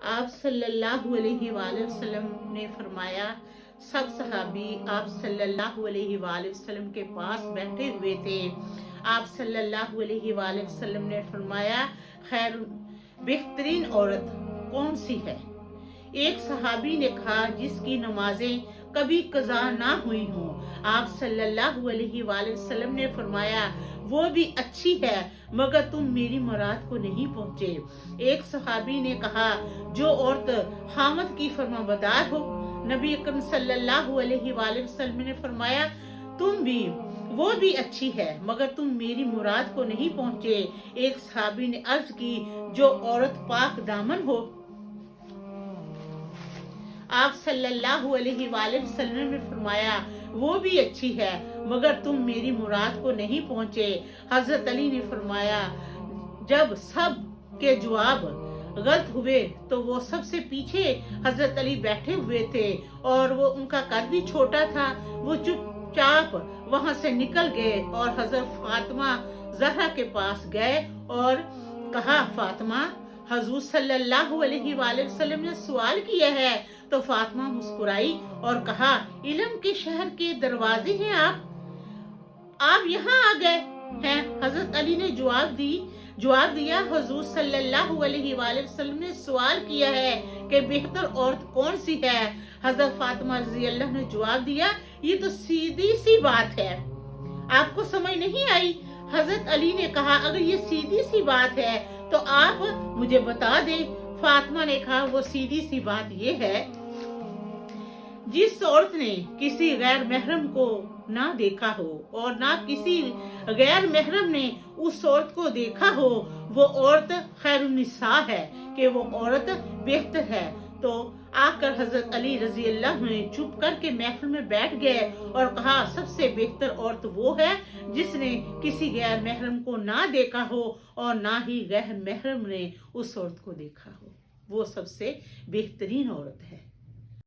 आप सल्लल्लाहु अलैहि वसल्लम ने फरमाया, सब सहाबी आप सल्लल्लाहु अलैहि वसल्लम के पास बैठे हुए थे। आप सल्लल्लाहु अलैहि वसल्लम ने फरमाया, खैर बेहतरीन औरत कौन सी है? एक सहाबी ने कहा, जिसकी नमाजें कभी कज़ा ना हुई हों। आप सल्लल्लाहु अलैहि वसल्लम ने फरमाया, वो भी अच्छी है मगर तुम मेरी मुराद को नहीं पहुंचे। एक सहाबी ने कहा, जो औरत खामद की फरमाबरदार हो। नबी अकरम सल्लल्लाहु अलैहि वसल्लम ने फरमाया, वो भी अच्छी है मगर तुम मेरी मुराद को नहीं पहुंचे। एक सहाबी ने अर्ज की, जो औरत पाक दामन हो। आप सल्लल्लाहु अलैहि वसल्लम ने फरमाया, वो भी अच्छी है मगर तुम मेरी मुराद को नहीं पहुंचे। हजरत अली ने फरमाया, जब सब के जवाब गलत हुए तो वो सबसे पीछे हजरत अली बैठे हुए थे और वो उनका कद भी छोटा था। वो चुपचाप वहां से निकल गए और हजरत फातिमा ज़हरा के पास गए और कहा, फातिमा, हुजूर सल्लल्लाहु अलैहि वसल्लम ने सवाल किया है। तो फातिमा मुस्कुराई और कहा, इल्म के शहर के दरवाजे हैं आप यहाँ आ गए हैं। हजरत अली ने जवाब दिया, हुजूर सल्लल्लाहु अलैहि वसल्लम ने सवाल किया है कि बेहतर औरत कौन सी है। हजरत फातिमा रज़ी अल्लाह ने जवाब दिया, ये तो सीधी सी बात है, आपको समझ नहीं आई? हजरत अली ने कहा, अगर ये सीधी सी बात है तो आप मुझे बता दें। फातिमा ने कहा, वो सीधी सी बात ये है, जिस औरत ने किसी गैर महरम को ना देखा हो और ना किसी गैर महरम ने उस औरत को देखा हो, वो औरत खैरुन निसा है, कि वो औरत बेहतर है। तो आकर हजरत अली रजी अल्लाह ने चुप करके महफिल में बैठ गए और कहा, सबसे बेहतर औरत वो है जिसने किसी गैर महरम को ना देखा हो और ना ही गैर महरम ने उस औरत को देखा हो। वो सबसे बेहतरीन औरत है।